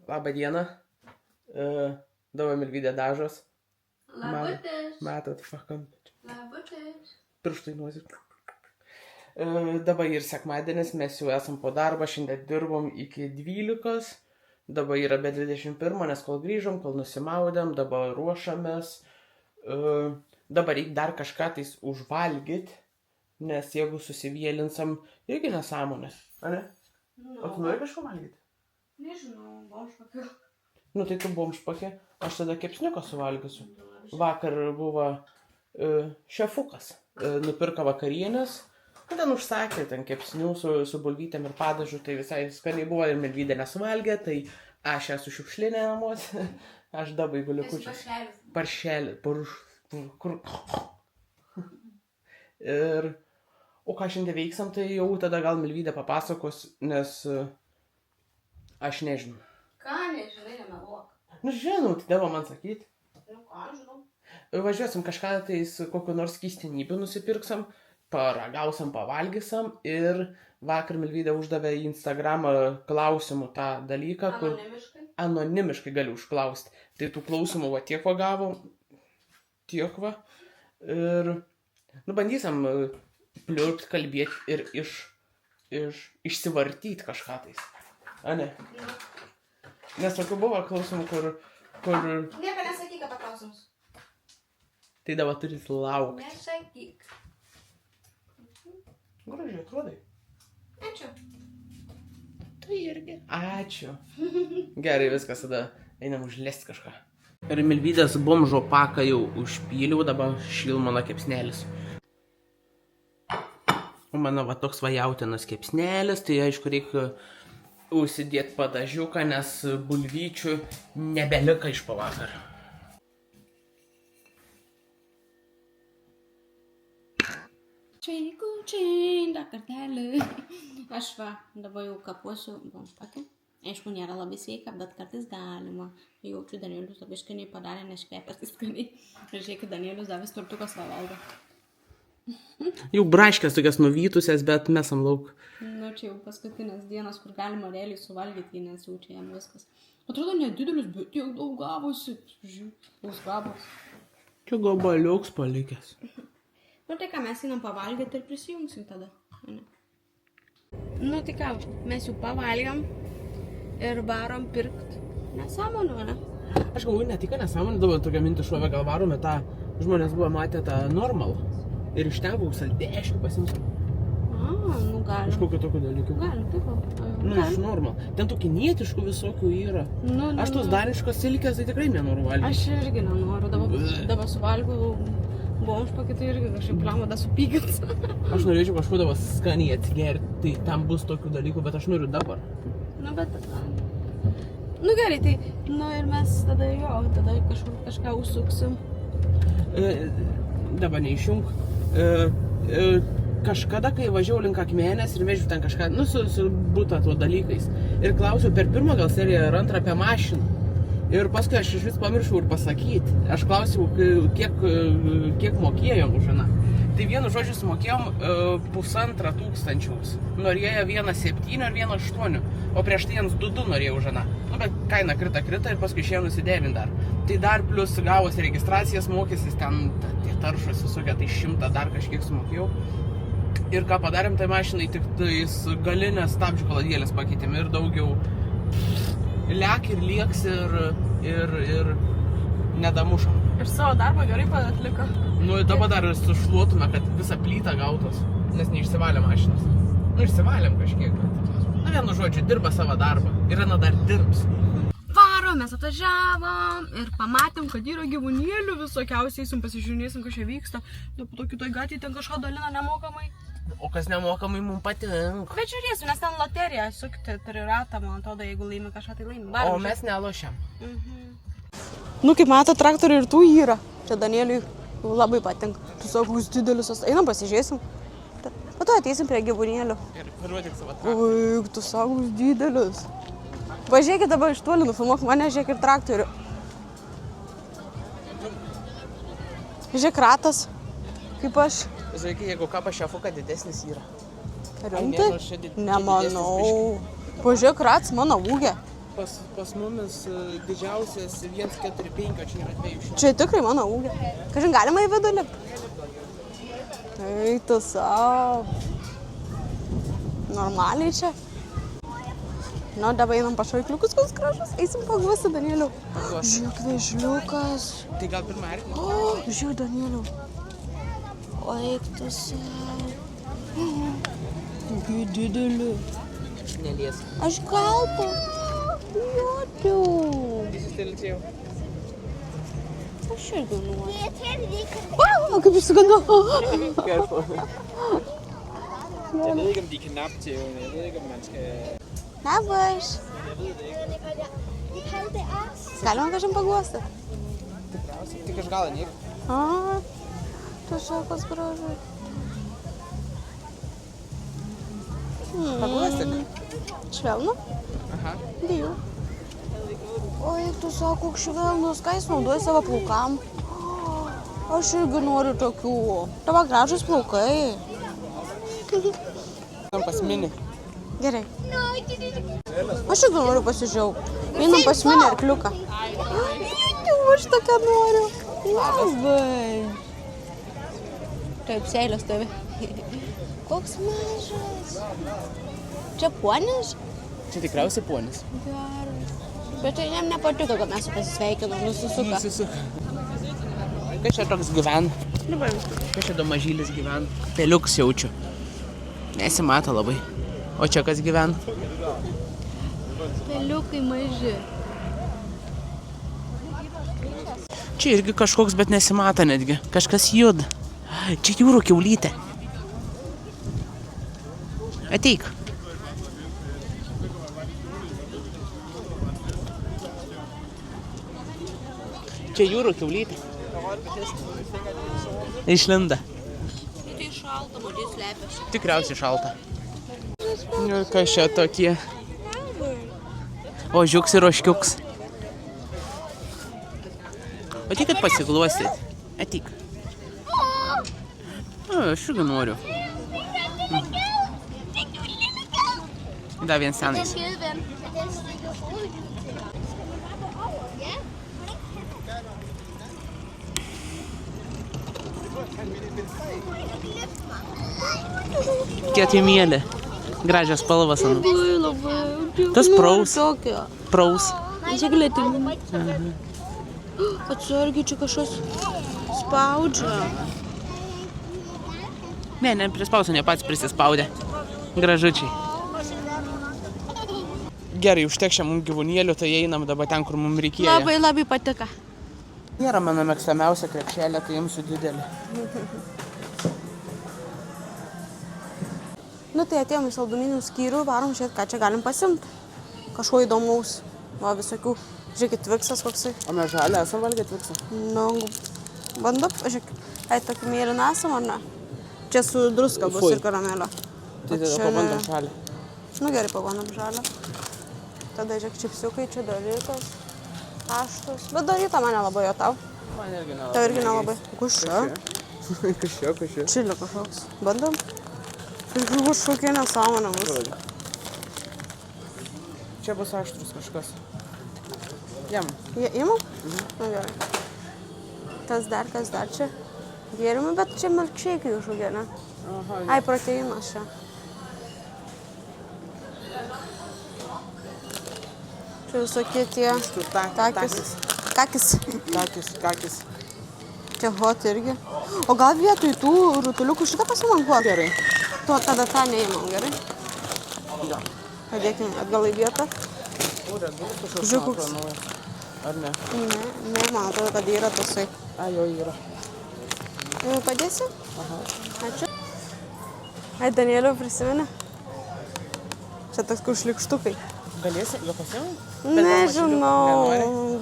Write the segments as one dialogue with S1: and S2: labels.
S1: Labą dieną. Dabar Milvydė dažos.
S2: Labutis.
S1: Matot, fakam.
S2: Labutis.
S1: Pirštai nuozik. Dabar ir sekmadienis, mes jau esam po darbo, šiandien dirbom iki 12. Dabar yra be 21, nes kol grįžom, kol nusimaudėm, dabar ruošamės. Dabar reikia dar kažką tais užvalgyt, nes jeigu susivėlinsam, irgi nesąmonės, ar ne? O tu nori kažko valgyti?
S2: Nežinau, bomžpakė.
S1: Nu tai tu bomžpakė, aš tada kepsniuką suvalgysiu. Vakar buvo šefukas, nupirko vakarienės, ten užsakė ten kepsnių su bulvytėm ir padažu, tai visai skaniai buvo ir Milvydė nesuvalgė, tai aš esu šiukšlinė namuose, aš dabar guliukučius. Paršelį, kur. Ir, o ką šiandien veiksam, tai jau tada gal Milvydė papasakos, nes aš nežinau.
S2: Ką nežinai, nemeluok.
S1: Nu žinau, tai davo man sakyti.
S2: Nu ką, žinau.
S1: Važiuosim kažką tais kokiu nors keistenybių nusipirksam, paragausim, pavalgysam ir vakar Milvydė uždavė į Instagramą klausimų tą dalyką, kur anonimiškai gali užklausti. Tai tų klausimų va tiek va gavom, tiek va. Ir nu bandysim pliurpt, kalbėti ir išsivartyti kažką tais. A ne? Nes tokių buvo klausimų, kur...
S2: Nieko nesakyk apie klausimus.
S1: Tai dabar turit laukti.
S2: Nesakyk.
S1: Gražiai atrodai.
S2: Ačiū.
S1: Tai irgi. Ačiū. Gerai, viskas, tada einam užlesti kažką. Ir Milvydės bomžo paką jau užpyliau, dabar šil mano kepsnelis. O mano va toks vajautinas kepsnelis, tai aišku reikia užsidėti padažiuką, nes bulvyčių nebelika iš pavakar.
S2: Sveikučiai, dar kartelį. Aš va, dabar jau kapuosiu bomžpakę. Aišku, nėra labai sveika, bet kartais galima. Jaučiu, Danielius labai skaniai padarė, nes kvepia tai skaniai. Ir žiūrėkit, Danielius davės tortukas valgo.
S1: Jau braškės tokias nuvytusias, bet mesam lauk.
S2: Nu, čia jau paskutinės dienas, kur galima realiai suvalgyti, nes jau čia jam viskas. Atrodo, nedidelis, bet tiek daug gavosi. Žiūrėk, gavos.
S1: Čia gabaliuks palikęs.
S2: Nu tai ką, mes einam pavalgyti ir prisijungsim tada. Nu tai ką, mes jau pavalgiam ir varom pirkt nesąmonų, ne?
S1: Aš galvoju, ne tik nesąmonė, dabar tokia mintis šovė, gal varome tą, žmonės buvo matę tą normal ir iš ten buvau saldėškių pasimsim.
S2: Nu galim.
S1: Iš kokio tokio dalykų.
S2: Galim, taip.
S1: Nu, iš normal. Ten tų kinietiškų visokių yra. Aš tos daniškos silkės tai tikrai nenoriu valgyti.
S2: Aš irgi nenoriu, dabar suvalgiau bomžpakį, tai irgi kažkaip plamada supykins.
S1: Aš norėčiau kažko dabar skaniai atsigerti, tai tam bus tokių dalykų, bet aš noriu dabar.
S2: Nu, bet... Nu gerai, tai... Nu ir mes tada tada kažką užsuksim.
S1: Dabar neišjung. Kažkada, kai važiavau link Akmenės ir vežiu ten kažką, nu, su būta tuo dalykais. Ir klausiau per pirmą gal seriją ir antrą apie mašiną. Ir paskui aš iš vis pamiršau ir pasakyti. Aš klausiau, kiek mokėjom už vieną. Tai vienu žodžiu sumokėjom 1500. Norėjo 1,7 ir 1,8. O prieš tai 1,2 norėjo už vieną. Nu, bet kaina krita ir paskui išėjo nusidėvint dar. Tai dar plus gavos registracijas mokestis, ten tie taršos visokie, tai 100 dar kažkiek sumokėjau. Ir ką padarėm, tai mašinai tik tais galinės stabdžių kaladėlės pakeitėm ir daugiau lek ir lieks ir nedamušam.
S2: Ir savo darbą gerai atliko.
S1: Nu, dabar dar sušluotume, kad visą plytą gautos, nes neišsivalė mašinas. Nu, išsivalėm kažkiek, bet... Nu, vienu žodžiu, dirba savo darbą. Ir Ana dar dirbs.
S2: Varo, mes atvažiavom ir pamatėm, kad yra gyvūnėlių visokiausiai, pasižiūrėsim, kas čia vyksta. Nu, po to kitoj gatvėj ten kažką dalina nemokamai.
S1: O kas nemokamai mums patinka.
S2: Bet žiūrėsim, nes ten loterija, sukti turi ratą, man atrodo, jeigu laimi kažką, tai laimi.
S1: O mes nelošiam.
S2: Nu, kaip mato, traktorių ir tų yra. Čia Danieliui labai patinka. Tu sakus didelis, einam pasižiūrėsim. Po to ateisim prie gyvūnėlių.
S1: Ir paruodik savo traktorių.
S2: Oi, tu sakus didelis. Važiuokit dabar iš toli, nufilmuok mane, žiūrėk ir traktorių. Žiūrėk ratas, kaip aš.
S1: Žiūrėk, jeigu ką pašefuka didesnis yra.
S2: Rimtai? Nemanau. Pažiūrėk rats mano ūgė.
S1: Pas mumis didžiausias 1,45, o čia yra 200.
S2: Čia tikrai mano ūgio. Kažin, galima į vidų lipti? Eik tu savo. Normaliai čia. Nu, dabar einam pašaikliukus, koks gražus. Eisim paguosi, Danieliu. Žiūrėk, vežliukas.
S1: Tai gal pirmą arklį?
S2: O, žiūrėk, Danieliu. O, eik tu savo. Tokį didelį.
S1: Nelies.
S2: Aš kaltu. Jokių.
S1: Įsistelėčiau.
S2: Aš irgi noriu. Wow, kaip išsigandau.
S3: Jeg ved ikke, om de kan nappe til øvne. Jeg ved ikke, om man skal...
S2: Labas.
S3: Jeg ved det ikke.
S2: Galima kažkaip paguosti.
S1: Tikriausiai. Tik aš galą niek.
S2: A, tu šakas gražu.
S1: Paguosti?
S2: Švelnu?
S1: Aha.
S2: Bijau. Oi, tu sako, koks švelnus, ką jis naudoja savo plaukam. Aš irgi noriu tokių. Tavo gražus plaukai.
S1: Tam pasminį.
S2: Gerai. Aš irgi noriu pasižiaugti. Einam pas mini arkliuką. Aš tokią noriu. Labai. Taip, seilės tavi. Koks mažas. Čia ponis?
S1: Čia tikriausiai ponis.
S2: Geras. Bet tai jam nepatiko, kad mes pasisveikinom, nusisuka.
S1: Kas čia toks gyvena? Kas čia do mažylis gyvena? Peliuks jaučiu. Nesimato labai. O čia kas gyvena?
S2: Peliukai maži.
S1: Čia irgi kažkoks, bet nesimato netgi. Kažkas juda. Čia jūrų kiaulytė. Ateik. Čia jūrų kiaulytė. Išlinda.
S2: Tai šalta, matai, slepiasi.
S1: Tikriausiai šalta. Nu, kas čia tokie? Ožiuks ir oškiuks. Ateik, kad pasigluosit. Ateik. Aš irgi noriu. Dar vien senais. Kietimėlė. Gražios spalvas.
S2: Labai, labai.
S1: Tas praus.
S2: Tokio.
S1: Praus.
S2: Čia galėtum. Atsargiai, čia kažkas spaudžia.
S1: Ne, prispausiu, ne pats prisispaudė. Gražučiai. Gerai, užtek čia mums gyvūnėlių, tai einam dabar ten, kur mums reikėjo.
S2: Labai, labai patiko.
S1: Nėra mano mėgstamiausia krepšelė, tai imsiu didelį.
S2: Nu tai atėjom į saldumynų skyrių, varom žiūrėt, ką čia galim pasimti. Kažko įdomaus. Va, visokių. Žiūrėkit, tviksas koksai.
S1: O mes žalę esam valgę tviksą?
S2: Nu, bandau, žiūrėkit. Ai, tokį mėlyną esam, ar ne? Čia su druska bus ir karamelio.
S1: Tai tada pabandom žalę.
S2: Nu gerai, pabandom žalę. Tada žiūrėk, čipsiukai, čia darytas. Paštus. Bet daryta mane labai, o tau?
S1: Man irgi nelabai.
S2: Tau irgi nelabai. Kus čia?
S1: Kažkiek.
S2: Čilio kažkoks. Bandom? Kažkokie nesąmonė bus.
S1: Čia bus aštrus kažkas. Jam.
S2: Imam? Nu gerai. Kas dar čia? Gėrimai, bet čia milkšeikai kažkokie, ne?
S1: Aha.
S2: Ai, proteinas čia. Čia visokie tie takis.
S1: Kakis.
S2: Čia hot irgi. O gal vietoj tų rutuliukų šitą pasimam hot?
S1: Gerai.
S2: Tada tą neimam, gerai?
S1: Jo.
S2: Padėkim atgal į vietą. Žiūrėk,
S1: Ar ne?
S2: Ne, man atrodo, kad yra tasai.
S1: A, jo yra.
S2: Padėsi?
S1: Aha.
S2: Ačiū. Ai, Danielio prisimeni? Čia toks kur šlikštukai.
S1: Galėsi, jo pasiimam?
S2: Nežinau.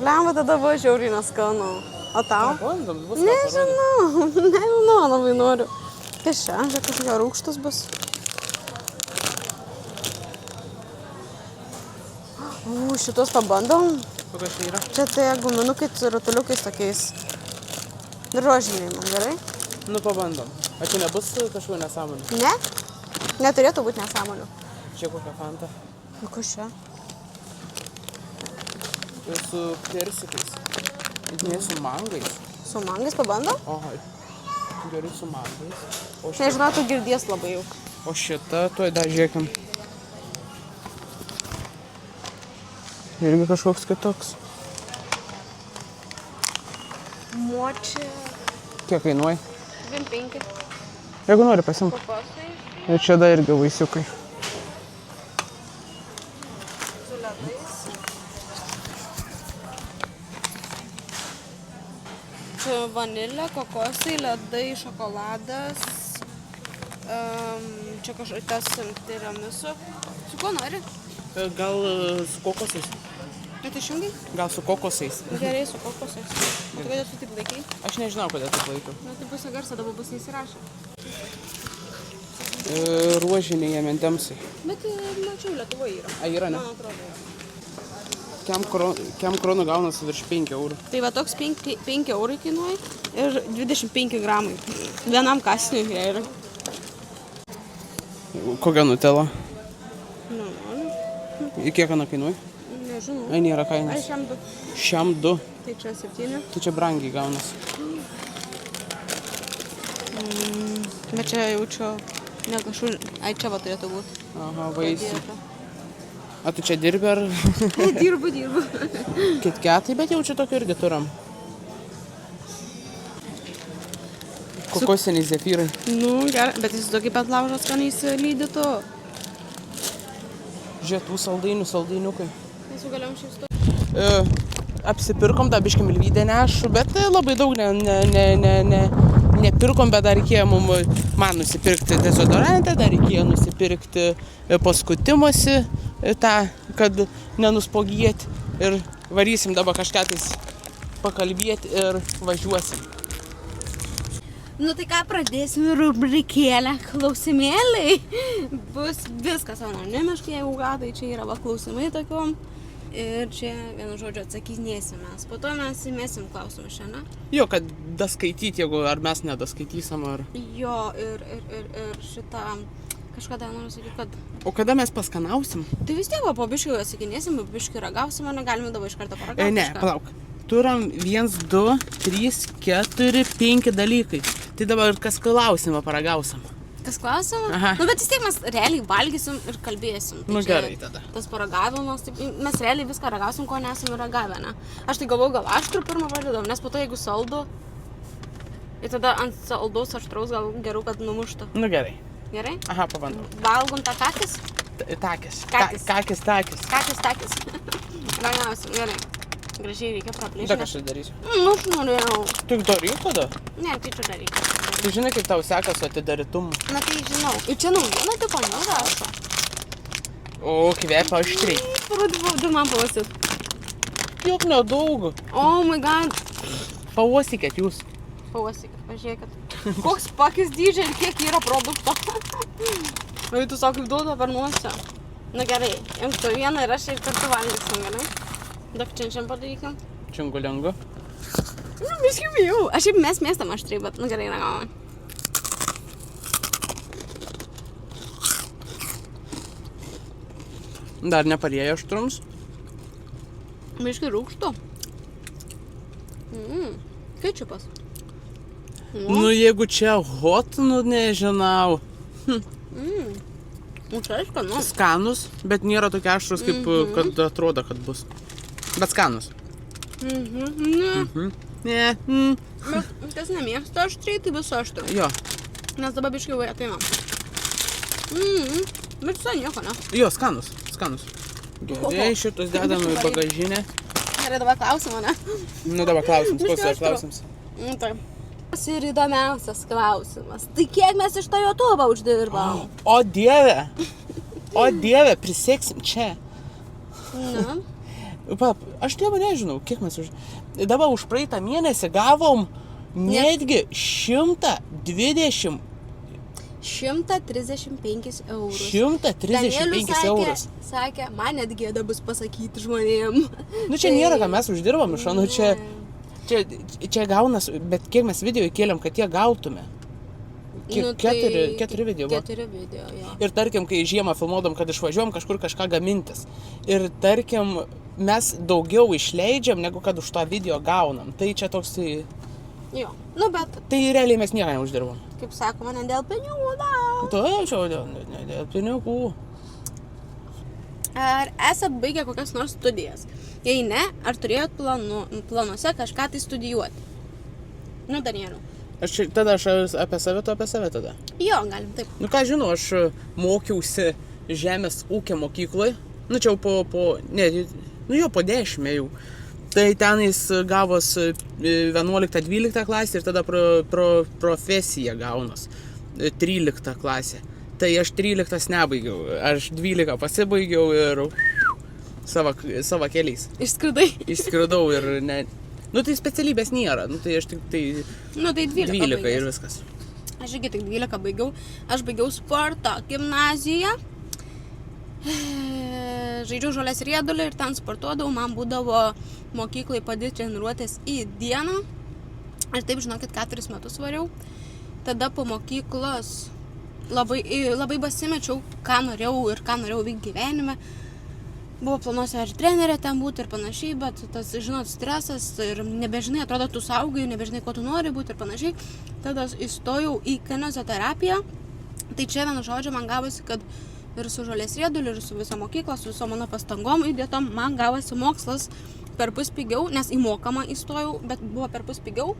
S2: Blemba tada buvo žiauriai neskanu. O tau?
S1: Bandom, bus ką parodyti.
S2: Nežinau, labai noriu. Kas čia? Čia kažkokia rūgštus bus. Šitos pabandom.
S1: Kokios čia yra?
S2: Čia tai guminukai su rutuliukais tokiais. Rožiniai man, gerai?
S1: Nu, pabandom. O čia nebus kažkokių nesąmonių?
S2: Ne? Neturėtų būti nesąmonių.
S1: Čia kokia fanta.
S2: Nu, kas čia?
S1: Ir su persikais. Ne su mangais.
S2: Su mangais pabando?
S1: Oho. Gerai su mangais.
S2: Nežinau, tu girdies labai jau.
S1: O šita, tuoj dar žiūrėkim. Irgi kažkoks kitoks.
S2: Močia.
S1: Kiek kainuoja?
S2: 25.
S1: Jeigu nori pasimk.
S2: Kokosai.
S1: Ir čia dar irgi vaisiukai.
S2: Su ledais. Čia vanilė, kokosai, ledai, šokoladas. Čia kažkas tiramisu. Su kuo nori?
S1: Gal su kokosais?
S2: Bet išjungi?
S1: Gal su kokosais?
S2: Gerai, su kokosais. O tu kodėl tu taip laikai?
S1: Aš nežinau, kodėl taip laikau.
S2: Na, tai pusę garsą dabar bus neįsirašę.
S1: Ruožiniai M&M'sai.
S2: Bet mačiau, Lietuvoje yra.
S1: A, yra, ne?
S2: Man atrodo, yra.
S1: Kiam kronų gaunasi virš 5 eurų.
S2: Tai va toks 5 eurai kainuoja ir 25 gramai. Vienam kasiniui jie yra.
S1: Kokia Nutella?
S2: Nu,
S1: Ir kiek ana kainuoja?
S2: nežinau.
S1: Ai, nėra
S2: Ai,
S1: kainos.
S2: šiam du.
S1: Šiam 2.
S2: Tai čia 7.
S1: Tai čia brangiai gaunasi.
S2: Bet čia jaučiu, ne kažkur, ai čia va turėtų būti.
S1: Aha, vaisiai. A, tu čia dirbi ar
S2: Dirbu.
S1: kitketai, bet jaučiu tokio irgi turam. Kokosiniai zefyrai.
S2: Nu, gerai, bet jis tokį pat laužas, kad neįsilydytų.
S1: Žiūrėtų saldainiukai.
S2: Mes jau galėjom šiaip sto.
S1: Apsipirkom, dar biškį milvydę nešu, bet labai daug nepirkom, bet dar reikėjo man nusipirkti dezodorantą, dar reikėjo nusipirkti paskutimosi tą, kad nenuspogėti. Ir varysim dabar kažką tais pakalbėti ir važiuosim.
S2: Nu tai ką, pradėsim rubrikėlę klausimėliai. Bus viskas anonimiškai, jeigu ką, tai čia yra va klausimai tokiom. Ir čia, vienu žodžiu, atsakinėsim mes. Po to mes įmėsim klausimus šiandien.
S1: Jo, kad daskaityti, jeigu ar mes nedaskaitysim, ar...
S2: Jo, ir šitą, kažkada noriu sakyti, kad...
S1: O kada mes paskanausim?
S2: Tai vis tiek, va, po biškį atsakinėsim, po biškį ragausim, o negalime dabar iš karto paragauti.
S1: Ne, palauk. Turam 1, 2, 3, 4, 5 dalykai. Tai dabar kas klausimą paragausim.
S2: Kas klausimą?
S1: Aha.
S2: Nu, bet vis tiek mes realiai valgysim ir kalbėsim. Tai
S1: Nu
S2: čia
S1: gerai tada.
S2: Tas paragavimas, taip, mes realiai viską ragausim, ko nesame ragavę, ne? Aš tai galvoju, gal aštrų pirmą pradedam, nes po to jeigu saldu, ir tada ant saldaus aštraus gal geriau, kad numuštų.
S1: Nu gerai.
S2: Gerai?
S1: Aha, pabandau.
S2: Valgom tą kakis?
S1: Takis.
S2: Kakis.
S1: Takis.
S2: Ragausim, gerai. Gražiai reikia praplėšti.
S1: Tada aš tai darysiu.
S2: Nu, aš norėjau.
S1: Tik daryk tada.
S2: Ne, tai čia daryk.
S1: Tu žinai, kaip tau sekas su atidarytumu.
S2: Na tai žinau. Ir čia naujiena tipo nerašo.
S1: O, kvepia aštriai.
S2: Parūdų man pavasit.
S1: Juk nedaug.
S2: Oh my god.
S1: Pauostykit jūs.
S2: Pauostykit, pažiūrėkit. Koks pakis dydžio ir kiek yra produkto. Na, tu sako, kaip duoda per nosį. Na gerai, imk tu vieną ir aš ir kartu valgysim, gerai? Daug činčiam padarykim.
S1: Čingulengu.
S2: Nu, viskį bijau. Aš šiaip mes mėstam aštriai, bet nu gerai ragavome.
S1: Dar neparėjo aštrums.
S2: Biškai rūgštų. Kečiupas.
S1: Nu, jeigu čia hot, nu nežinau.
S2: Nu, čia skanu.
S1: Skanus, bet nėra tokie aštrus, kaip kad atrodo, kad bus. Bet skanus. Ne.
S2: Bet kas nemėgsta aštriai, tai viso aštru.
S1: Jo.
S2: Nes dabar biškai vai ateina. Bet visai nieko, ne?
S1: Jo, skanus. Gerai, šitus dedam į bagažinę.
S2: Gerai, dabar klausimą, ne?
S1: Nu, dabar klausims. Koks yra
S2: Biškį
S1: klausims?
S2: Nu, taip. Ir įdomiausias klausimas. Tai kiek mes iš to YouTube'o uždirbam?
S1: O dieve, priseksim čia.
S2: Na.
S1: Aš dievą nežinau, kiek mes Dabar už praeitą mėnesį gavom netgi 135
S2: eurus.
S1: 135 eurus.
S2: Sakė, man net gėda bus pasakyti žmonėm.
S1: Nu čia nėra, ką mes uždirbam iš nu čia gaunas, bet kiek mes video įkėlėm, kad jie gautume. Keturi video buvo.
S2: 4 video, jo.
S1: Ir tarkim, kai žiemą filmuodam, kad išvažiuojam kažkur kažką gamintis. Ir tarkim, mes daugiau išleidžiam, negu kad už tą video gaunam. Tai čia toks...
S2: Jo, nu bet,
S1: Tai realiai mes nieko neuždirbam.
S2: kaip sakoma, ne dėl pinigų, da.
S1: Taip, čia dėl pinigų.
S2: Ar esat baigę kokias nors studijas? Jei ne, ar turėjot planuose kažką tai studijuoti? Nu, Danieliu.
S1: Tada aš apie save, tu apie save tada.
S2: Jo, galim taip.
S1: Nu ką žinau, aš mokiausi žemės ūkio mokykloje. Nu čia jau po 10 jau. Tai tenais gavos 11-12 klasė ir tada profesija gaunas 13 klasė. Tai aš 13 nebaigiau, aš 12 pasibaigiau ir savo keliais. Išskridau ir ne... Nu tai specialybės nėra, nu tai aš tik tai...
S2: Nu tai 12
S1: ir viskas.
S2: Aš irgi tik 12 baigiau. Aš baigiau sporto gimnaziją. Žaidžiau žolės riedulį ir ten sportuodavau. Man būdavo mokyklai padėti treniruotės į dieną. Ir taip, žinokit, 4 metus variau. Tada po mokyklos labai pasimečiau, ką norėjau veikti gyvenime. Buvo planuose ir trenerė ten būti ir panašiai, bet tas, žinot, stresas ir nebežinai, atrodo, tu saugai, nebežinai, ko tu nori būti ir panašiai. Tada įstojau į kinezoterapiją. Tai čia vienu žodžiu man gavosi, kad ir su žolės rieduliu, ir su viso mokyklos, su viso mano pastangom įdėtom, man gavosi mokslas perpus pigiau, nes į mokamą įstojau, bet buvo perpus pigiau.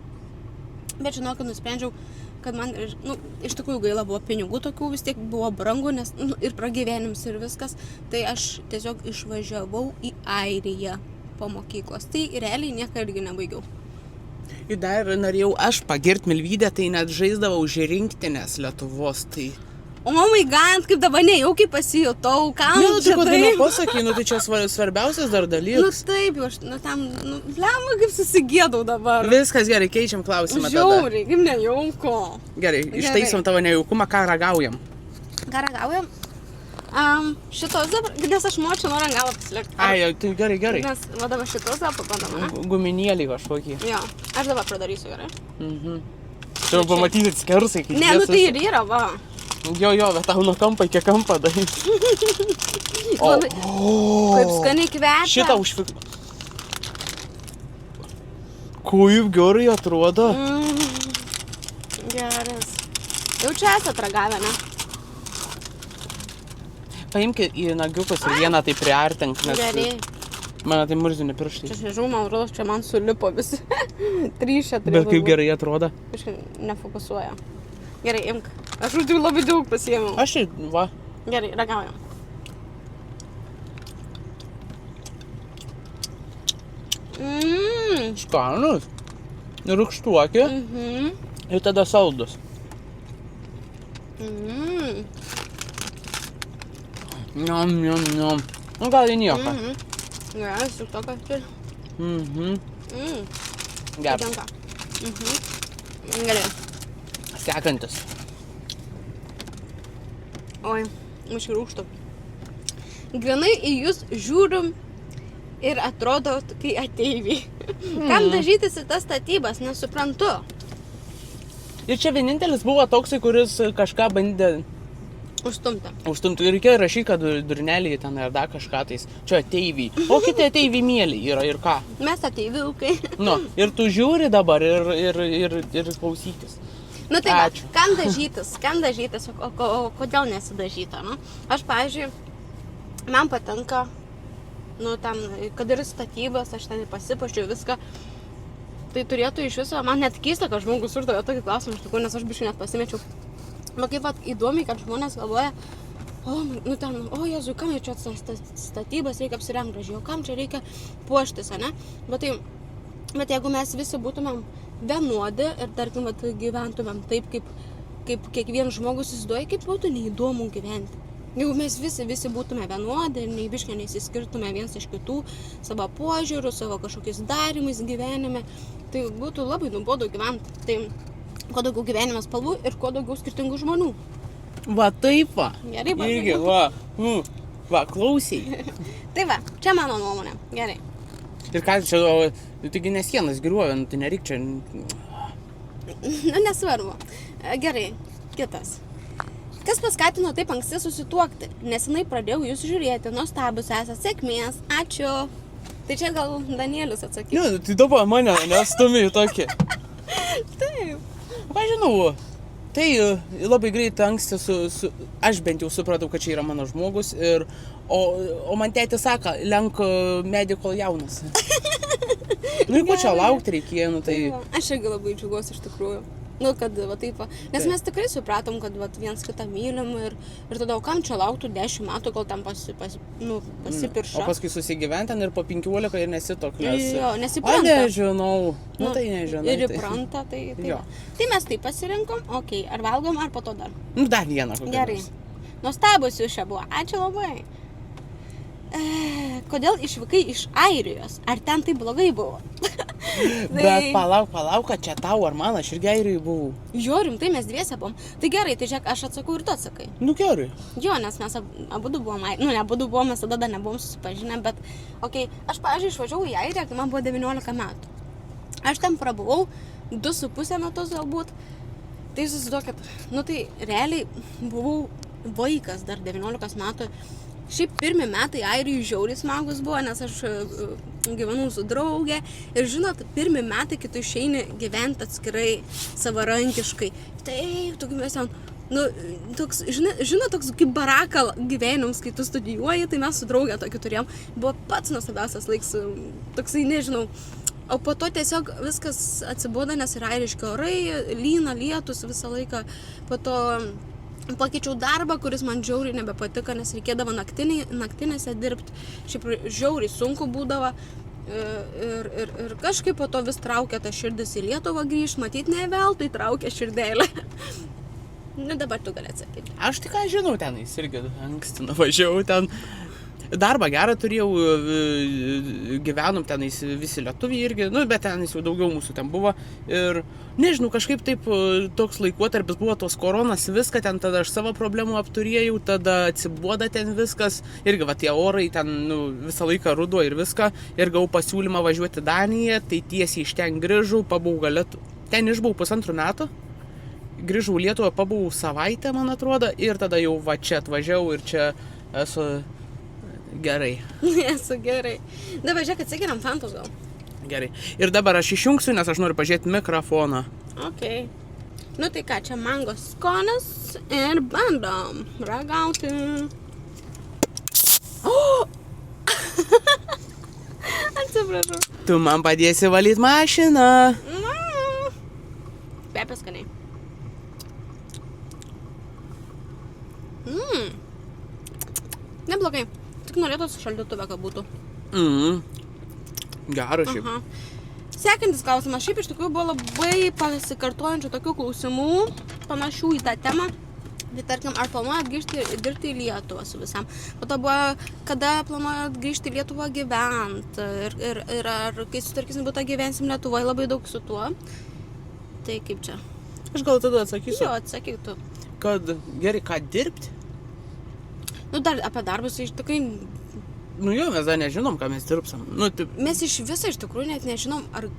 S2: Bet žinokit, nusprendžiau, kad man, iš tikrųjų gaila buvo pinigų tokių, vis tiek buvo brangu, nes ir pragyvenims ir viskas. Tai aš tiesiog išvažiavau į Airiją po mokyklos. Tai realiai nieką irgi nebaigiau.
S1: Ir dar norėjau aš pagirt Milvydę, tai net žaisdavau už rinktinės Lietuvos, tai...
S2: O my god, kaip dabar nejaukiai pasijutau, kam čia
S1: tai?
S2: taip?
S1: Pasakai, tai čia svarbiausias dar dalykas.
S2: Taip, aš, lemma, kaip susigėdau dabar.
S1: Viskas gerai, keičiam klausimą tada.
S2: Žiauriai, kaip nejauko.
S1: Gerai, ištaisom tavo nejaukumą, ką ragaujam.
S2: Ką ragaujam? Šitos dabar, nes aš močiu noriu ant galo pasilikti.
S1: Ai, tai gerai.
S2: Nes, vadama, šitos dabar papadama, ne?
S1: Guminėlį kažkokį.
S2: Jo, aš dabar pradarysiu, gerai?
S1: Čia pamatysit skersai, kaip
S2: ne, tai ir yra, va.
S1: Jo, bet tau nuo kampo iki kampo darys.
S2: Kaip skaniai kvepia.
S1: Šitą užfiknu. Kaip gerai atrodo.
S2: Geras. Jau čia esat ragavę, ne?
S1: Paimk į nagiukus ir vieną tai priartink, nes...
S2: Gerai.
S1: Mane tai murzini pirštai.
S2: Čia nežinau, man atrodo, čia man sulipo visi. 3-4.
S1: Bet kaip gerai atrodo.
S2: Kažkaip nefokusuoja. Gerai, imk. Aš už labai daug pasiėmiau.
S1: Aš ir, va.
S2: Gerai, ragaujam.
S1: Skanus. Rūgštuoki. Ir tada saldus. Niam. Nu gal į nieko.
S2: Gerai, su to, kad čia.
S1: Gerai.
S2: Gerai.
S1: Sekantis.
S2: Oi, aš rūgštu. Grinai į jūs žiūrim ir atrodo, kai ateiviai. Kam dažytis į tas statybas, nesuprantu.
S1: Ir čia vienintelis buvo toksai, kuris kažką bandė... Užstumti. Ir reikėjo rašyti, kad durneliai ten ar dar kažką tais. Čia ateiviai. O kiti ateiviai mieliai yra ir ką.
S2: Mes ateiviukai.
S1: Nu, ir tu žiūri dabar ir klausykis.
S2: Nu tai va, kam dažytis, o kodėl nesidažyta, nu? Aš, pavyzdžiui, man patinka, nu ten, kad ir statybas, aš ten pasipuošiu viską, tai turėtų iš viso, man net keista, kad žmogus uždavė tokį klausimą, iš tikrųjų, nes aš biškai net pasimečiau. Nu kaip vat įdomiai, kad žmonės galvoja, nu ten, Jėzui, kam čia statybas reikia apsirengti gražiai, o kam čia reikia puoštis, ane? Bet jeigu mes visi būtumėm vienodi ir, tarkim, gyventumėm taip, kaip kiekvienas žmogus įsivaizduoja, kaip būtų neįdomu gyventi. Jeigu mes visi būtume vienodi ir nei biškį nesiskirtume viens iš kitų savo požiūrių, savo kažkokiais darimais gyvenime, tai būtų labai nuobodu gyventi. Tai kuo daugiau gyvenime spalvų ir kuo daugiau skirtingų žmonių.
S1: Va taip va.
S2: Gerai, va.
S1: Irgi, va, klausiai.
S2: Tai va, čia mano nuomonė. Gerai.
S1: Ir ką čia, taigi nesienas griuoja, tai nereik čia...
S2: Nu, nesvarbu. Gerai. Kitas. Kas paskatino taip anksti susituokti? Nesenai pradėjau jūs žiūrėti, nuostabus esate, sėkmės, ačiū. Tai čia gal Danielius atsakys.
S1: Ne, tai dabar mane nestumi į tokį.
S2: Taip.
S1: Pažinau, tai labai greit anksti aš bent jau supratau, kad čia yra mano žmogus, o man tėtis sako, lenk medį kol jaunas. Nu, jeigu čia laukti reikėjo, nu tai...
S2: Aš irgi labai džiugiuosi iš tikrųjų. Nu, kad va taip va. Nes mes tikrai supratom, kad va, viens kitą mylim ir tada, o kam čia lauktų 10 metų, kol tam pasipirša.
S1: O paskui susigyvent ten ir po 15 ir nesitoklės.
S2: Jo, nesipranta.
S1: Nežinau. Nu, tai nežinau.
S2: Ir įpranta, tai va. Tai mes taip pasirinkom, okei, ar valgom, ar po to dar?
S1: Nu, dar vieną.
S2: Gerai. Nuostabus jūs čia buvo. Ačiū labai. Kodėl išvykai iš Airijos? Ar ten tai blogai buvo?
S1: Bet palauk, kad čia tau ar man, aš irgi Airijoj buvau.
S2: Jo, rimtai, mes dviese buvom. Tai gerai, tai žiūrėk, aš atsakau ir tu atsakai.
S1: Nu, gerai.
S2: Jo, nes mes abudu buvom, ne abudu buvom, mes tada dar nebuvom susipažinę, bet, okei, aš, pavyzdžiui, išvažiavau į Airiją, kai man buvo 19 metų. Aš ten prabuvau 2,5 metus galbūt. Tai susiduokit, nu tai realiai buvau vaikas dar 19 metų. Šiaip pirmi metai Airijų žiauriai smagus buvo, nes aš gyvenau su draugė. Ir žinot, pirmi metai, kai tu išeini gyventi atskirai, savarankiškai. Taip, tokiu mes ten, nu, toks, žinot, toks kaip baraka gyvenims, kai tu studijuoji, tai mes su draugė tokį turėjom. Buvo pats nuostabiausias laiks, toksai, nežinau. O po to tiesiog viskas atsibodo, nes yra airiški orai, lyna, lietus visą laiką. Po to pakeičiau darbą, kuris man žiauriai nebepatiko, nes reikėdavo naktinėse dirbti. Šiaip žiauriai sunku būdavo. Ir kažkaip po to vis traukė tą širdis į Lietuvą grįžt, matyt, ne veltui traukė širdėlę. Nu, dabar tu gali atsakyti.
S1: Aš tik ką žinau tenais, irgi anksti nuvažiavau ten. Darbą gerą turėjau, gyvenom tenais visi lietuviai irgi, nu, bet tenais jau daugiau mūsų ten buvo. Ir nežinau, kažkaip taip toks laikotarpis buvo tos koronas, viską ten, tada aš savo problemų apturėjau, tada atsiboda ten viskas. Irgi va tie orai ten, nu, visą laiką ruduo ir viską. Ir gavau pasiūlymą važiuoti Daniją, tai tiesiai iš ten grįžau, pabuvau galėtų. Ten išbuvau 1,5 metų. Grįžau Lietuvą, pabuvau savaitę, man atrodo, ir tada jau va čia atvažiavau ir čia esu gerai.
S2: Esu gerai. Dabar žiūrėk, atsigeriam fantos gal.
S1: Gerai. Ir dabar aš išjungsiu, nes aš noriu pažiūrėti mikrofoną.
S2: Okei. Nu tai ką, čia mango skonis ir bandom ragauti. O! Atsiprašau.
S1: Tu man padėsi valyti mašiną.
S2: Kvepia skaniai. Neblogai. Tik norėtų šaldytuve, kad būtų.
S1: Geras šiaip.
S2: Sekantis klausimas. Šiaip iš tikrųjų buvo labai pasikartojančių tokių klausimų, panašių į tą temą. Tai tarkim, ar planuojat dirbti į Lietuvą su visam? Po to buvo, kada planuojat grįžti į Lietuvą gyventi. Ir ar, kai sutarkysim būtą gyvensim Lietuvoje, labai daug su tuo. Tai kaip čia?
S1: Aš gal tada atsakysiu.
S2: Jo, atsakyk tu.
S1: Kad gerai, ką dirbti?
S2: Nu, dar apie darbus iš tikrųjų...
S1: Nu jo, mes dar nežinom, ką mes dirbsim. Nu, taip...
S2: Mes iš viso iš tikrųjų net nežinom, ar...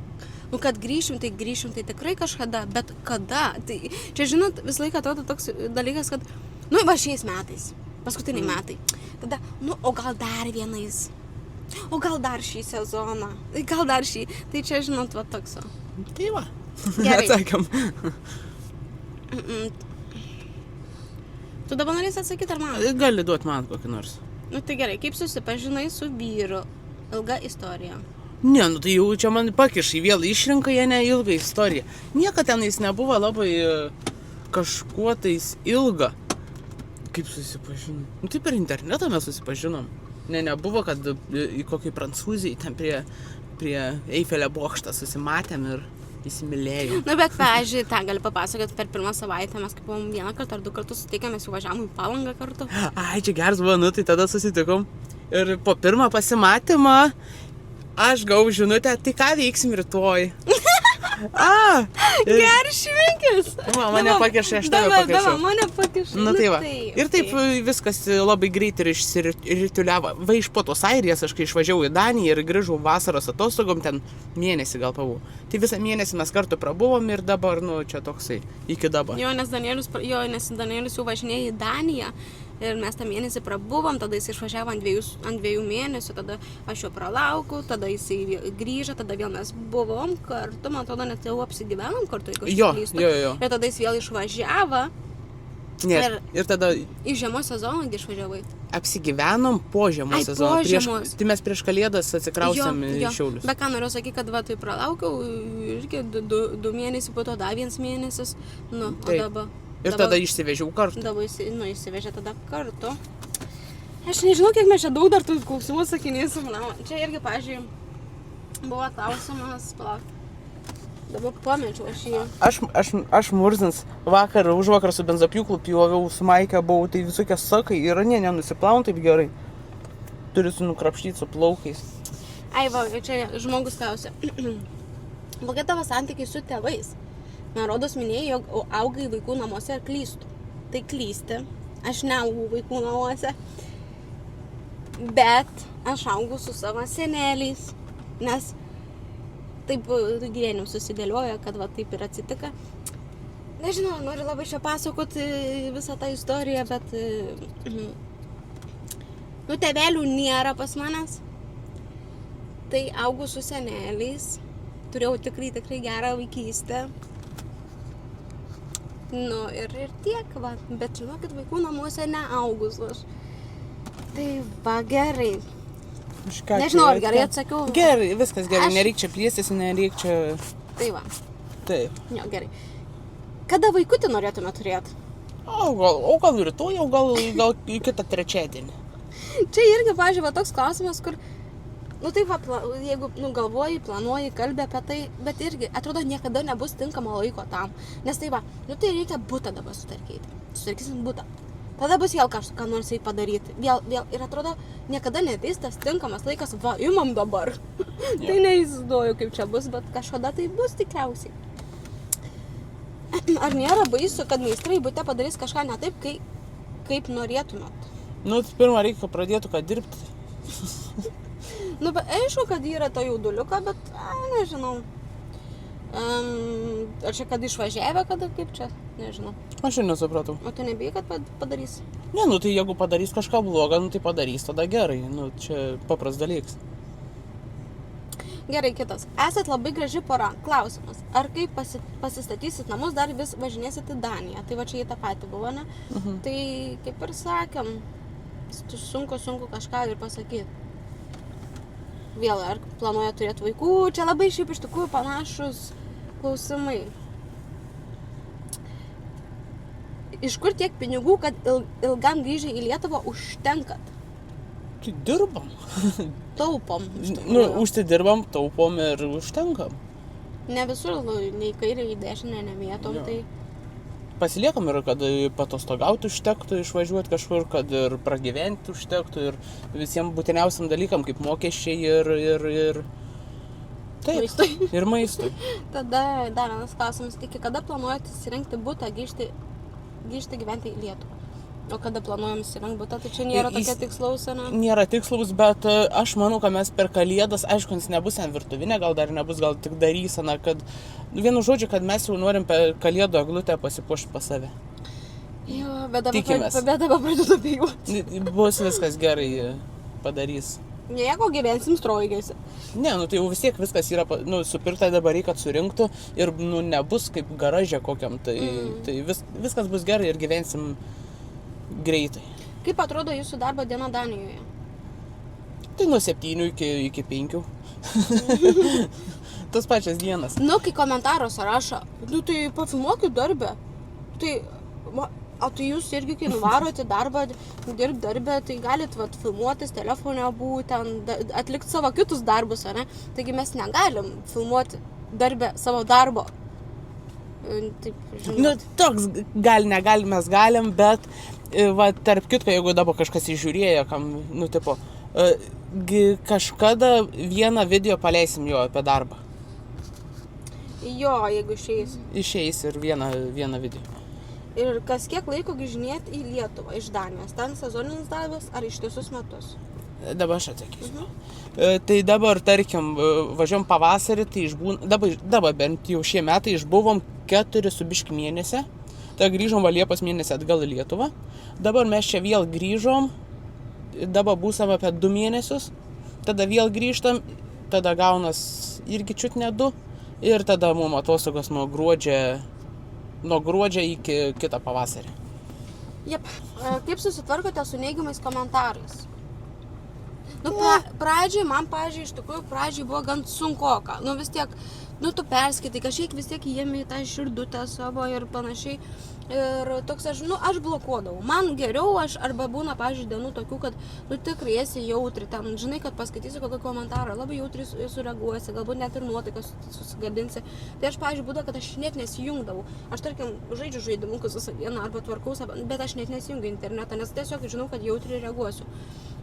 S2: Nu, kad grįšim tai tikrai kažkada, bet kada? Tai čia, žinot, visą laiką atrodo toks dalykas, kad... Nu, va šiais metais, paskutiniai metai. Tada, nu, o gal dar vienais? O gal dar šį sezoną? Gal dar šį? Tai čia, žinot, va toks.
S1: Tai va.
S2: Gerai.
S1: Atsakėm.
S2: Tu dabar norėsi atsakyti ar man?
S1: Gali duoti man kokį nors.
S2: Nu tai gerai, kaip susipažinai su vyru? Ilga istorija.
S1: Ne, nu tai jau čia man pakišai, vėl išrinka jie ne ilgą istoriją. Niekad tenais nebuvo labai kažkuo tais ilga. Kaip susipažinom? Nu tai per internetą mes susipažinom. Nebuvo, kad į kokį Prancūziją ten prie Eifelio bokštą susimatėm ir įsimylėjau.
S2: Nu, bet, pavyzdžiui, tą gali papasakoti, per pirmą savaitę mes kaip buvom 1 kartą ar 2 kartus sutikę, mes jau važiavom į Palangą kartu.
S1: Ai, čia geras buvo, nu, tai tada susitikom. Ir po pirmą pasimatymą aš gavau žinutę, tai ką veiksim rytoj.
S2: Geras šminkis.
S1: Mane pakiša, aš tave pakišu.
S2: Mane pakiša.
S1: Na tai va. Ir taip viskas labai greit ir išsirituliavo. Va iš po tos Airijos, aš kai išvažiavau į Daniją ir grįžau vasaros atostogom, ten mėnesį gal pabuvau. Tai visą mėnesį mes kartu prabuvom ir dabar, čia toksai, iki dabar.
S2: Jo, nes Danielius jau važinėjo į Daniją. Ir mes tą mėnesį prabuvom, tada jis išvažiavo ant dviejų mėnesių, tada aš jo pralaukau, tada jis grįžo, tada vėl mes buvom kartu, man atrodo, net jau apsigyvenom kartu, jeigu aš neklystu.
S1: Jo.
S2: Ir tada jis vėl išvažiavo.
S1: Ir tada...
S2: Į žiemos sezoną išvažiavai.
S1: Apsigyvenom po žiemos sezono. Tai mes prieš Kalėdas atsikraustėm į Šiaulius.
S2: Bet ką noriu sakyti, kad va, tai pralaukiau, irgi 2 mėnesių, po to dar 1 mėnesis, o dabar...
S1: Ir tada išsivežiau kartu.
S2: Dabar išsivežė tada kartu. Aš nežinau, kiek mes čia daug dar tų klausimų sakinėsim. Čia irgi, pažiūrėjau, buvo klausimas, dabar pamečiau aš jį.
S1: Aš murzins užvakar su benzopjūklu pjoviau, su Maike buvau, tai visokie sakai yra, nenusiplaun taip gerai. Turi nukrapštyti su plaukais.
S2: Ai, va, čia žmogus klausė. Kokie tavo santykiai su tėvais? Man rodos minėjai, jog augai vaikų namuose ar klystu. Tai klysti. Aš neaugau vaikų namuose. Bet aš augau su savo seneliais. Nes taip gyvenim susidėliojo, kad va taip ir atsitika. Nežinau, noriu labai čia pasakoti visą tą istoriją, bet... tėvelių nėra pas manęs. Tai augau su seneliais. Turėjau tikrai gerą vaikystę. Ir tiek, va. Bet žinokit, vaikų namuose neaugus aš. Tai va, gerai. Nežinau, ar gerai atsakiau.
S1: Gerai, viskas gerai. Nereik čia plėstis, nereik čia...
S2: Tai va.
S1: Taip.
S2: Jo, gerai. Kada vaikutį norėtume turėti?
S1: O gal rytoj, o gal į kitą trečiadienį.
S2: Čia irgi, pažiūrėjau, toks klausimas, kur... tai va, jeigu galvoji, planuoji, kalbė apie tai, bet irgi, atrodo, niekada nebus tinkamo laiko tam. Nes tai va, tai reikia butą dabar sutvarkyti. Sutvarkysim butą. Tada bus vėl kažką nors jį padaryti. Vėl. Ir atrodo, niekada neteis tas tinkamas laikas, va, imam dabar. Tai neįsivaizduoju, kaip čia bus, bet kažkada tai bus tikriausiai. Ar nėra baisu, kad meistrai bute padarys kažką ne taip, kaip norėtumėt?
S1: Pirmą reikia pradėtų, kad dirbti.
S2: Bet aišku, kad yra to jauduliuką, bet, nežinau. Ar čia kad išvažiavę, kada kaip čia, nežinau.
S1: Aš ir nesupratau.
S2: O tu nebijai, kad padarys?
S1: Ne, tai jeigu padarys kažką blogą, tai padarys, tada gerai. Čia papras dalykas.
S2: Gerai, kitas. Esat labai graži pora. Klausimas. Ar kai pasistatysit namus, dar vis važinėsit į Daniją? Tai va čia į tą patį buvo, ne? Tai kaip ir sakėm, sunku kažką ir pasakyti. Vėl, ar planuoja turėti vaikų? Čia labai šiaip iš tikrųjų panašus klausimai. Iš kur tiek pinigų, kad ilgam grįžai į Lietuvą užtenkat?
S1: Tai dirbam.
S2: Taupom.
S1: Užsidirbam, taupom ir užtenkam.
S2: Ne visur, nei kairė, nei dešinė nemėtom, tai...
S1: Pasiliekam ir kad patostogauti užtektų, išvažiuoti kažkur, kad ir pragyventi užtektų ir visiems būtiniausiam dalykam, kaip mokesčiai ir... Taip,
S2: maistui.
S1: Ir maistui.
S2: Tada dar vienas klausimas, iki kada planuojate įsirengti butą, grįžti gyventi į Lietuvą? O kada planuojam įsirengti butą, tai čia nėra tokia tikslaus, ne?
S1: Nėra tikslaus, bet aš manau, kad mes per Kalėdas, aišku, nebus ten virtuvinė, gal dar nebus, gal tik darysena, kad vienu žodžiu, kad mes jau norim per Kalėdų eglutę pasipuošti pas save.
S2: Jo, bet dabar pradedu abejoti.
S1: Bus viskas gerai, padarys.
S2: Nieko, gyvensim stroigėsi.
S1: Ne, tai jau vis tiek viskas yra, supirkta dabar reikia, kad surinktų ir, nebus kaip garaže kokiam, tai viskas bus gerai ir gyvensim greitai.
S2: Kaip atrodo jūsų darbo diena Danijoje?
S1: Tai nuo 7 iki 5. Tas pačias dienas.
S2: Kai komentaruose rašo, tai pafilmuokit darbę. Tai jūs irgi, kai nuvarote darbą, dirbt darbę, tai galit filmuotis telefone būtent, atlikti savo kitus darbus, ne? Taigi mes negalim filmuoti darbę savo darbo. Taip, žinot.
S1: Toks negal, mes galim, bet tarp kitko, jeigu dabar kažkas įžiūrėjo, kam, kažkada vieną video paleisim jo apie darbą.
S2: Jo, jeigu išeis.
S1: Išeis ir vieną video.
S2: Ir kas kiek laiko grįžinėti į Lietuvą iš Danijos? Ten sezoninis darbas ar ištisus metus?
S1: Dabar aš atsakysiu. Tai dabar, tarkim, važiuom pavasarį, tai dabar bent jau šie metai išbuvom 4 su biški mėnesį. Tai grįžom Liepos mėnesį atgal į Lietuvą. Dabar mes čia vėl grįžom. Dabar būsam apie 2 mėnesius. Tada vėl grįžtam. Tada gaunas irgi čiut ne 2. Ir tada mum atostogos nuo gruodžio iki kitą pavasarį.
S2: Jep. Kaip susitvarkote su neigiamais komentarais? Pradžiai, man, pavyzdžiui, iš tikrųjų, pradžiai buvo gan sunkoka. Vis tiek, tu perskaitai, kažkiek vis tiek įėmė į tą širdutę savo ir panašiai. Ir toks aš blokuodavau. Man geriau, arba būna, pavyzdžiui, dienų tokių, kad, tikrai esi jautri, ten, žinai, kad paskaitysi kokį komentarą, labai jautri sureaguosi, galbūt net ir nuotaikas susigadinsi. Tai aš, pavyzdžiui, būdavo, kad aš net nesijungdavau. Aš, tarkim, žaidžiu žaidimukus visą dieną arba tvarkausi, bet aš net nesijungiu internetą, nes tiesiog žinau, kad jautri reaguosiu.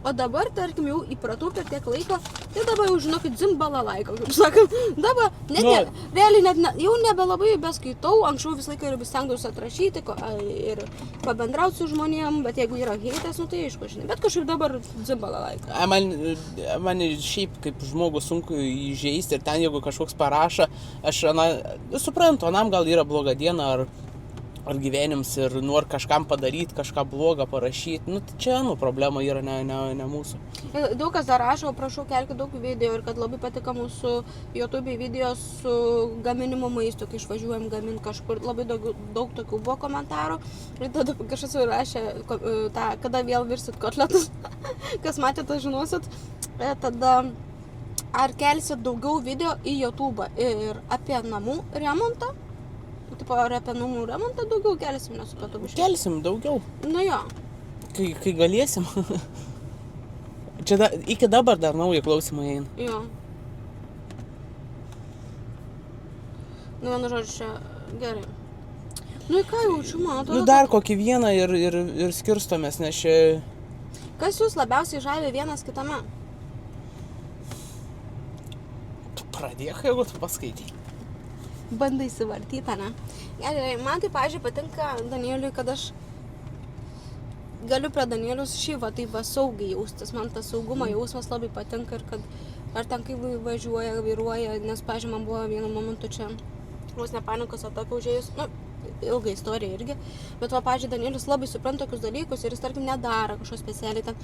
S2: O dabar, tarkim, jau įpratau per tiek laiko, tai dabar jau žinokit, zimbala laiko, kaip sakant. Dabar, realiai net jau nebelabai beskaitau, anksčiau visą laiką ir stengdavausi atrašyti ir pabendrauti su žmonėm, bet jeigu yra heitas, tai aišku, žinai. Bet kažkaip dabar zimbala laiko.
S1: Man šiaip kaip žmogus sunku įžeisti ir ten, jeigu kažkoks parašo, aš suprantu, anam gal yra bloga diena ar gyvenims ir nori kažkam padaryti, kažką blogą parašyti. Tai čia, problema yra ne mūsų.
S2: Daug kas dar rašo, prašau, kelkit daug video ir kad labai patika mūsų YouTube video su gaminimo maistu, kai išvažiuojam gaminti kažkur. Labai daug tokių buvo komentarų. Ir tada kažkas rašė, kada vėl virsit kotletus. Kas matėte, žinosit. Tada, ar kelsit daugiau video į YouTube ir apie namų remontą? Ar apie namų remontą daugiau kelsim, nesupratau.
S1: Kelsim daugiau.
S2: Jo.
S1: Kai galėsim. Čia iki dabar dar nauji klausimai eina.
S2: Jo. Vienu žodžiu, čia gerai. Į ką jaučiu, man atrodo.
S1: Dar kokį vieną ir skirstomės, nes čia...
S2: Kas jūs labiausiai žavi vienas kitame?
S1: Tu pradėk, jeigu tu paskaitai.
S2: Bandai įsivartyti, ne? Gerai, man tai, pavyzdžiui, patinka Danieliui, kad aš galiu prie Danielius taip saugiai jaustis. Man tas saugumo jausmas labai patinka ir kad ar ten kai važiuoja, vairuoja, nes, pavyzdžiui, man buvo vienu momentu čia vos ne panikos ataka užėjus, ilga istorija irgi, bet, pavyzdžiui, Danielius labai supranta tokius dalykus ir jis, tarkim, nedaro kažko specialiai ten.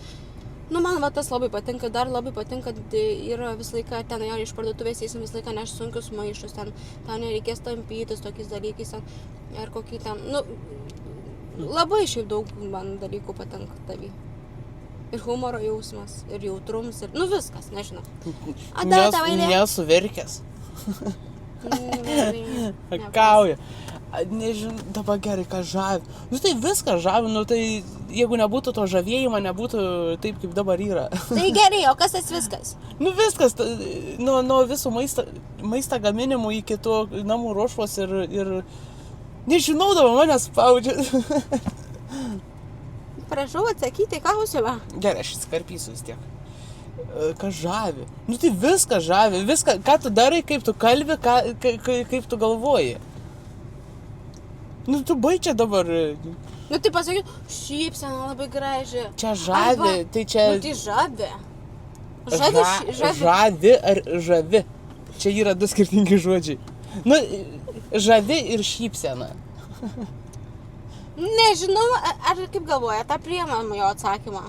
S2: Man tas labai patinka, dar labai patinka, kad yra visą laiką ten iš parduotuvės eisim visą laiką neš sunkius maišus, ten nereikės tampytis tokiais dalykais, ar kokį ten, labai šiaip daug man dalykų patinka tavy. Ir humoro jausmas, ir jautrums, ir, viskas, nežinau.
S1: Nesuverkęs. Kauja. Nežinau, dabar gerai, ką žavi. Tai viskas žavi, tai jeigu nebūtų to žavėjimo, nebūtų taip, kaip dabar yra.
S2: Tai gerai, o kas tas viskas?
S1: Viskas, nuo visų maistą gaminimų iki to namų ruošvos ir nežinau, dabar mane spaudžia.
S2: Prašau atsakyti, ką klausimą.
S1: Gerai, aš įsikarpysiu vis tiek. Kas žavi? Tai viskas žavi, viską, ką tu darai, kaip tu kalbi, kaip tu galvoji. Tu baigčia dabar.
S2: Tai pasakyt, šypsena labai graži.
S1: Čia žavi, tai čia...
S2: Tai žavi.
S1: Žavi ar žavi? Čia yra 2 skirtingi žodžiai. Žavi ir šypsena.
S2: Nežinau, ar kaip galvoja, tą priimam jo atsakymą.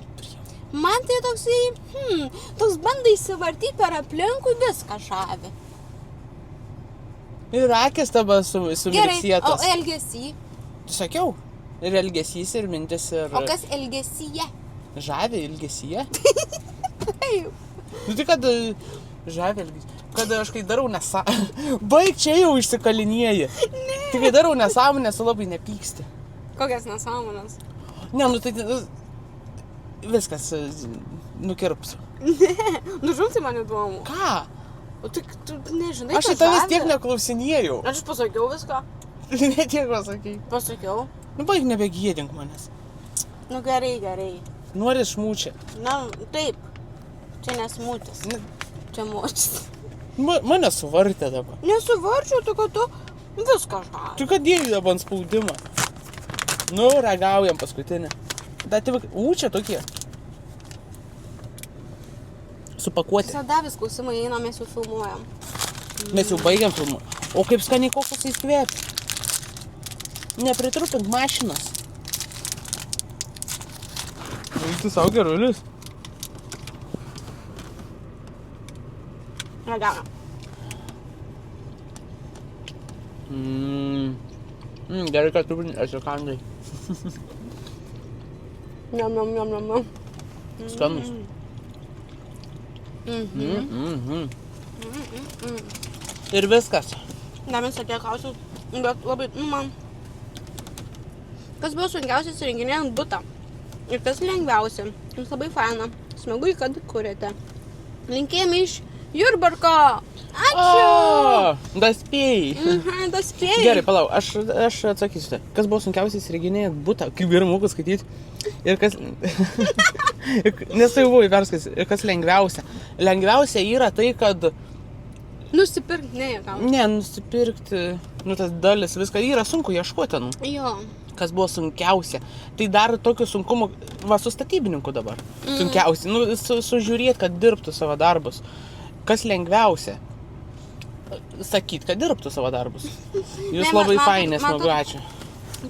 S2: Man tai toksai, toks bandai įsivartyti per aplinkui, viską žavi.
S1: Ir akis taba sumirksėtos.
S2: Gerai, o elgesy?
S1: Sakiau, ir elgesys, ir mintis, ir...
S2: O kas elgesyje?
S1: Žavi elgesyje?
S2: Taip.
S1: Tai kad žavi elgesy. Kad aš kai darau nesąmonę... Baig, čia jau išsikalinėji.
S2: Ne.
S1: Tai kai darau nesąmonę, tu labai nepyksti.
S2: Kokias nesąmonės?
S1: Ne, tai... Viskas, nukirpsiu.
S2: Ne, žinai, man įdomu.
S1: Ką?
S2: Tu nežinai,
S1: aš į tavęs tiek neklausinėjau.
S2: Aš pasakiau viską.
S1: Ne tiek pasakai.
S2: Pasakiau.
S1: Baig, nebegėdink manęs.
S2: Gerai.
S1: Nori šmūčią.
S2: Taip. Čia nesmūtis. Čia močis.
S1: Mane suvartė dabar.
S2: Nesuvarčiau, tu kad tu viską žinai.
S1: Tu kad dėjai dabar ant spaudimą. Nu, ragaujam paskutinį. Da, tai čia tokie. Supakuoti.
S2: Visada vis klausimai eina, mes jau filmuojam.
S1: Mes jau baigiam filmuoti. O kaip skaniai kokosai įkvėpti. Nepritrupink mašinas. Tu savo gerulis.
S2: Ragaujam.
S1: Gerai, kad tu esi kandai.
S2: Nam.
S1: Skanus. Ir viskas.
S2: Dar mes atėjo klausiu, bet labai, man. Kas buvo sunkiausias įrenginėjant butą? Ir kas lengviausia? Jums labai faina. Smagu, kad kuriate. Linkėjame iš Jurbarko. Ačiū!
S1: Da spėjai.
S2: Das spėjai.
S1: Gerai, palauk, aš atsakysiu. Kas buvo sunkiausias įrenginėjant butą? Kaip gerai moku skaityti. Ir kas... Nes tai buvau įverskais. Ir kas lengviausia? Lengviausia yra tai, kad...
S2: Nusipirkti, ne, gal.
S1: Ne, nusipirkti, tas dalis, viską yra sunku ieškoti,
S2: Jo.
S1: Kas buvo sunkiausia. Tai dar tokio sunkumo, su statybininku dabar. Sunkiausia, sužiūrėti, kad dirbtų savo darbus. Kas lengviausia? Sakyt, kad dirbtų savo darbus. Jūs labai fainės, smagu, ačiū.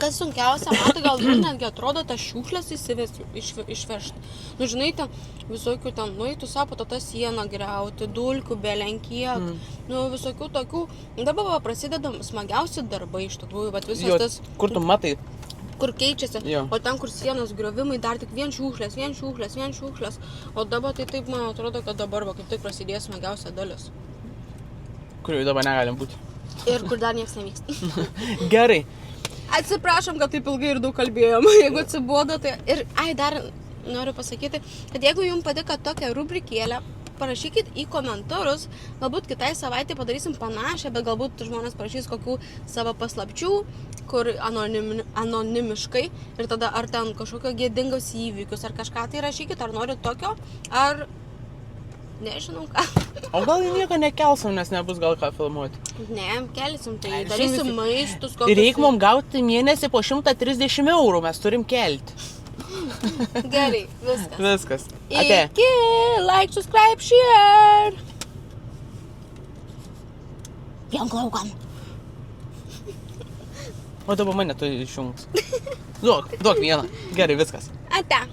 S2: Kas sunkiausia, man tai gal netgi atrodo tas šiukšlės išvežti. Nu, žinai, ten visokių ten, tu savo tą sieną griauti, dulkių belenkiek, visokių tokių. Dabar prasideda smagiausi darbai iš tikrųjų, bet visas tas...
S1: Kur tu matai?
S2: Kur keičiasi,
S1: Jo.
S2: O ten, kur sienos griovimai, dar tik vien šiukšlės. O dabar tai taip, man atrodo, kad dabar kaip tik prasidės smagiausia dalis.
S1: Kur jau dabar negalim būti.
S2: Ir kur dar nieks nevyksta.
S1: Gerai.
S2: Atsiprašom, kad taip ilgai ir daug kalbėjom. Jeigu atsibodo, tai... Ir, dar noriu pasakyti, kad jeigu jums patiko tokią rubrikėlę, parašykit į komentarus, galbūt kitai savaitė padarysim panašią, bet galbūt žmonės parašys kokių savo paslapčių, kur anonimiškai, ir tada ar ten kažkokio gėdingus įvykius, ar kažką tai rašykit, ar norit tokio, ar... Nežinau ką.
S1: O gal į nieko nekelsim, nes nebus gal ką filmuoti.
S2: Ne, kelsim, tai darysim maistus, kokius...
S1: Reik mums gauti mėnesį po 130 eurų, mes turim kelti.
S2: Gerai, viskas.
S1: Viskas. Ate.
S2: Iki, like, subscribe, share. Pjanklaukam.
S1: O dabar mane tu išjungs. Duok vieną. Gerai, viskas.
S2: Ate.